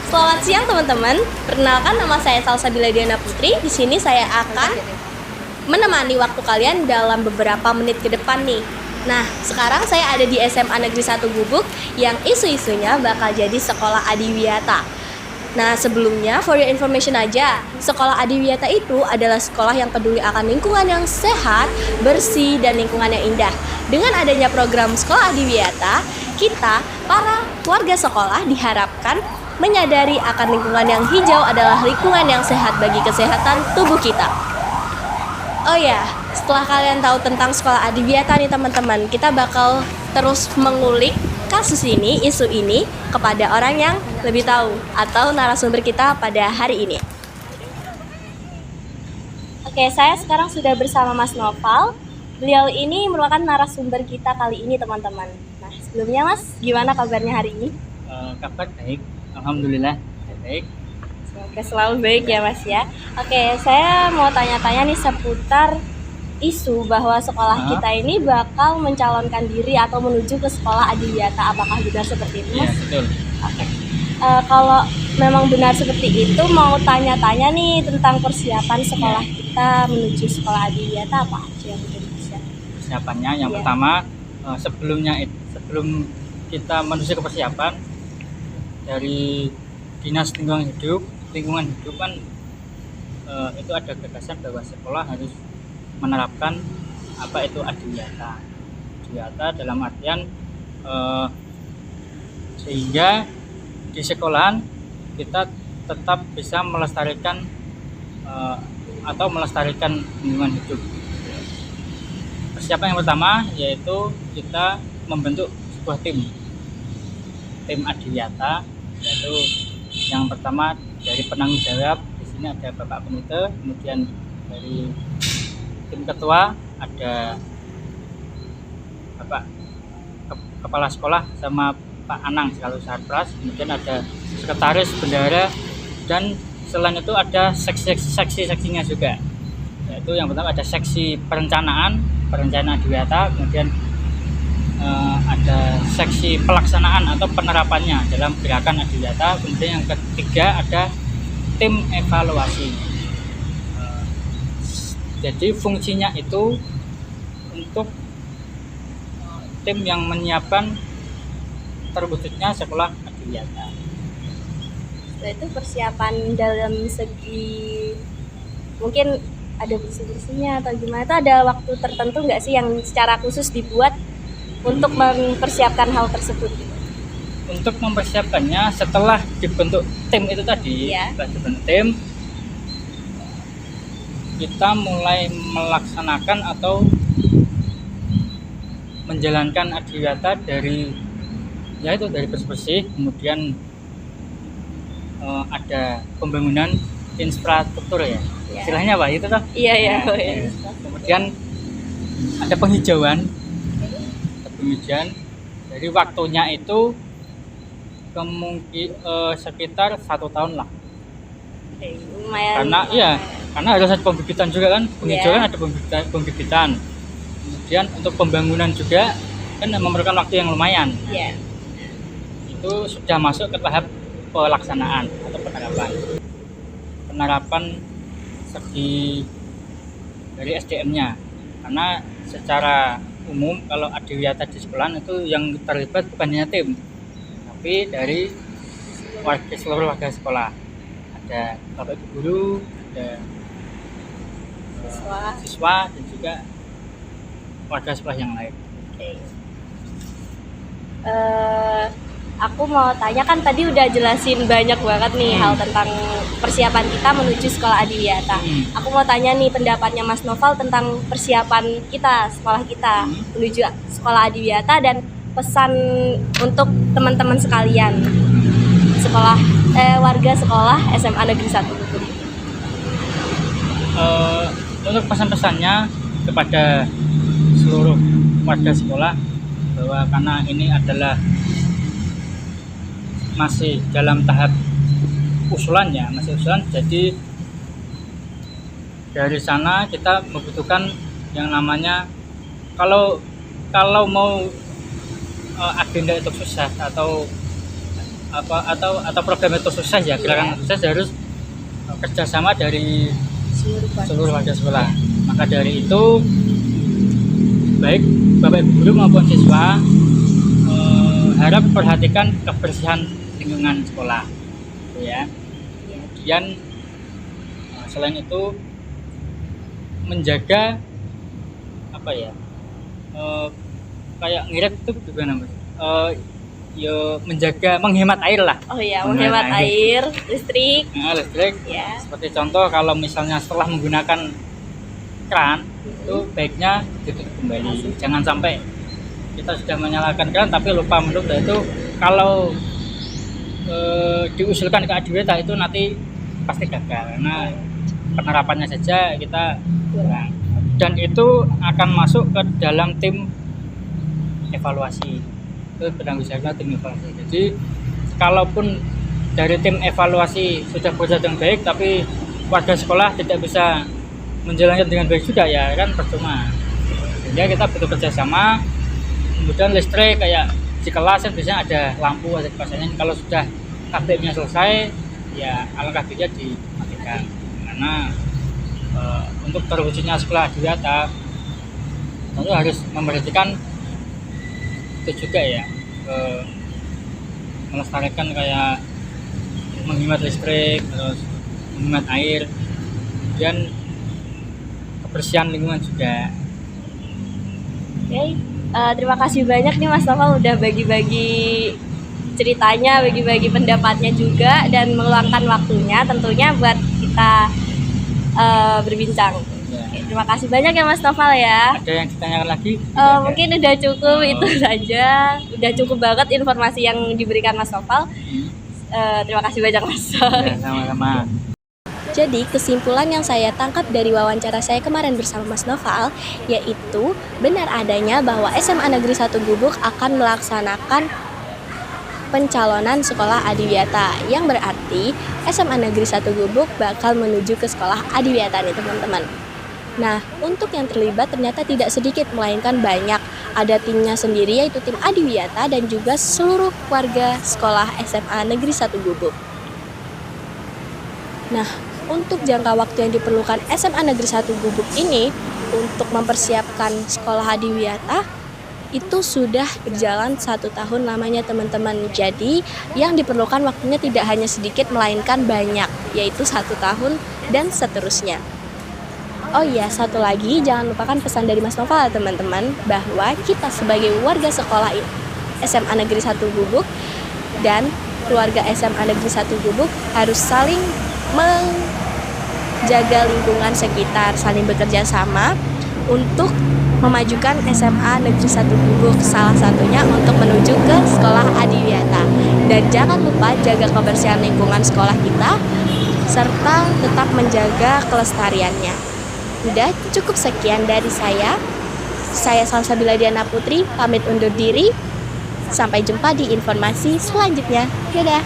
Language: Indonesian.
Selamat siang teman-teman. Perkenalkan nama saya Salsabila Diana Putri. Di sini saya akan menemani waktu kalian dalam beberapa menit ke depan nih. Nah, sekarang saya ada di SMA Negeri 1 Gubuk yang isu-isunya bakal jadi sekolah adiwiyata. Nah, sebelumnya for your information aja, sekolah adiwiyata itu adalah sekolah yang peduli akan lingkungan yang sehat, bersih, dan lingkungan yang indah. Dengan adanya program sekolah adiwiyata, kita, para warga sekolah diharapkan menyadari akan lingkungan yang hijau adalah lingkungan yang sehat bagi kesehatan tubuh kita. Oh ya, setelah kalian tahu tentang sekolah adiwiyata nih teman-teman, kita bakal terus mengulik kasus ini, isu ini kepada orang yang lebih tahu atau narasumber kita pada hari ini. Oke, saya sekarang sudah bersama Mas Noval. Beliau ini merupakan narasumber kita kali ini teman-teman. Nah, sebelumnya Mas, gimana kabarnya hari ini? Kabar baik, alhamdulillah baik. Semoga selalu baik ya Mas ya. Oke, saya mau tanya-tanya nih seputar isu bahwa sekolah kita ini bakal mencalonkan diri atau menuju ke sekolah adiwiyata. Apakah benar seperti itu Mas? Iya betul. Oke. Kalau memang benar seperti itu, mau tanya-tanya nih tentang persiapan sekolah kita menuju sekolah adiwiyata, apa aja yang udah disiapkan? Persiapannya yang pertama, sebelum kita menuju ke persiapan dari Dinas Lingkungan Hidup kan itu ada gagasan bahwa sekolah harus menerapkan apa itu adiwiyata. Adiwiyata dalam artian sehingga di sekolahan kita tetap bisa melestarikan lingkungan hidup. Persiapan yang pertama yaitu kita membentuk sebuah tim adiwiyata, yaitu yang pertama dari penanggung jawab. Di sini ada Bapak Komite, kemudian dari tim ketua ada Bapak Kepala Sekolah sama Pak Anang selalu Sarpras, kemudian ada sekretaris bendahara, dan selain itu ada seksinya juga, yaitu yang pertama ada seksi perencanaan adiwiyata, kemudian ada seksi pelaksanaan atau penerapannya dalam gerakan adiwiyata, kemudian yang ketiga ada tim evaluasi. Jadi fungsinya itu untuk tim yang menyiapkan terwujudnya sekolah adiwiyata. Itu persiapan dalam segi mungkin ada bersih-bersihnya atau gimana, itu ada waktu tertentu nggak sih yang secara khusus dibuat untuk mempersiapkan hal tersebut? Untuk mempersiapkannya setelah dibentuk tim itu tadi, setelah dibentuk tim, kita mulai melaksanakan atau menjalankan adiwiyata dari bersih-bersih, kemudian ada pembangunan infrastruktur ya. Istilahnya apa itu toh? Iya. Kemudian ada penghijauan. Jadi waktunya itu sekitar 1 tahun lah. Lumayan. Karena harus ada pembibitan juga kan, penghijauan ada pembibitan. Kemudian untuk pembangunan juga kan memerlukan waktu yang lumayan. Itu sudah masuk ke tahap pelaksanaan atau penerapan segi dari SDM-nya. Karena secara umum kalau adiwiyata di sekolah itu yang terlibat bukan hanya tim, tapi dari seluruh warga sekolah. Ada bapak ibu guru, ada siswa dan juga warga sekolah yang lain. Aku mau tanya, kan tadi udah jelasin banyak banget nih hal tentang persiapan kita menuju sekolah adiwiyata. Aku mau tanya nih pendapatnya Mas Noval tentang persiapan kita, sekolah kita menuju sekolah adiwiyata, dan pesan untuk teman-teman sekalian warga sekolah SMA Negeri 1 Gubuk. Untuk pesan-pesannya kepada seluruh warga sekolah bahwa karena ini adalah masih dalam tahap usulan, jadi dari sana kita membutuhkan yang namanya, kalau mau agenda itu sukses atau atau program itu sukses ya, gerakan sukses harus kerjasama dari seluruh warga sekolah. Maka dari itu baik Bapak Ibu guru maupun siswa harap perhatikan kebersihan lingkungan sekolah, gitu ya. Kemudian selain itu menjaga apa ya, kayak ngirit itu gimana Mas? Menjaga menghemat air lah. Oh iya, menghemat air, listrik. Listrik. Ya. Seperti contoh kalau misalnya setelah menggunakan keran itu baiknya ditutup kembali. Jangan sampai kita sudah menyalakan keran tapi lupa menutup. Itu kalau diusulkan ke adiwiyata itu nanti pasti gagal karena penerapannya saja kita kurang. Dan itu akan masuk ke dalam tim evaluasi. Itu penanggung jawabnya tim evaluasi. Jadi kalaupun dari tim evaluasi sudah bekerja dengan baik tapi warga sekolah tidak bisa menjalankan dengan baik juga, ya kan percuma. Sehingga kita butuh kerjasama. Kemudian listrik kayak di kelas kan biasanya ada lampu, ada kipas angin. Kalau sudah kabelnya selesai ya alangkah baiknya dimatikan, karena untuk terwujudnya sekolah adiwiyata tentu harus memperhatikan itu juga ya, melestarikan kayak menghemat listrik, terus menghemat air, dan kebersihan lingkungan juga. Oke, terima kasih banyak nih Mas Noval udah bagi-bagi ceritanya, bagi-bagi pendapatnya juga, dan meluangkan waktunya tentunya buat kita berbincang. Ya. Oke, terima kasih banyak ya Mas Noval ya. Ada yang ditanyakan lagi? Mungkin udah cukup itu saja, udah cukup banget informasi yang diberikan Mas Noval. Terima kasih banyak Mas. Ya, sama-sama. Jadi kesimpulan yang saya tangkap dari wawancara saya kemarin bersama Mas Noval yaitu benar adanya bahwa SMA Negeri 1 Gubuk akan melaksanakan pencalonan sekolah adiwiyata, yang berarti SMA Negeri 1 Gubuk bakal menuju ke sekolah adiwiyata nih teman-teman. Nah, untuk yang terlibat ternyata tidak sedikit, melainkan banyak. Ada timnya sendiri yaitu tim adiwiyata dan juga seluruh warga sekolah SMA Negeri 1 Gubuk. Nah, untuk jangka waktu yang diperlukan SMA Negeri 1 Gubuk ini untuk mempersiapkan sekolah adiwiyata itu sudah berjalan 1 tahun lamanya teman-teman. Jadi yang diperlukan waktunya tidak hanya sedikit melainkan banyak, yaitu 1 tahun dan seterusnya. Oh iya, satu lagi jangan lupakan pesan dari Mas Noval teman-teman, bahwa kita sebagai warga sekolah SMA Negeri 1 Gubuk dan keluarga SMA Negeri 1 Gubuk harus saling menjaga lingkungan sekitar, saling bekerja sama untuk memajukan SMA Negeri 1 Gubuk, salah satunya untuk menuju ke sekolah adiwiyata. Dan jangan lupa jaga kebersihan lingkungan sekolah kita serta tetap menjaga kelestariannya. Udah cukup sekian dari saya. Saya Salsabila Diana Putri pamit undur diri. Sampai jumpa di informasi selanjutnya. Dadah.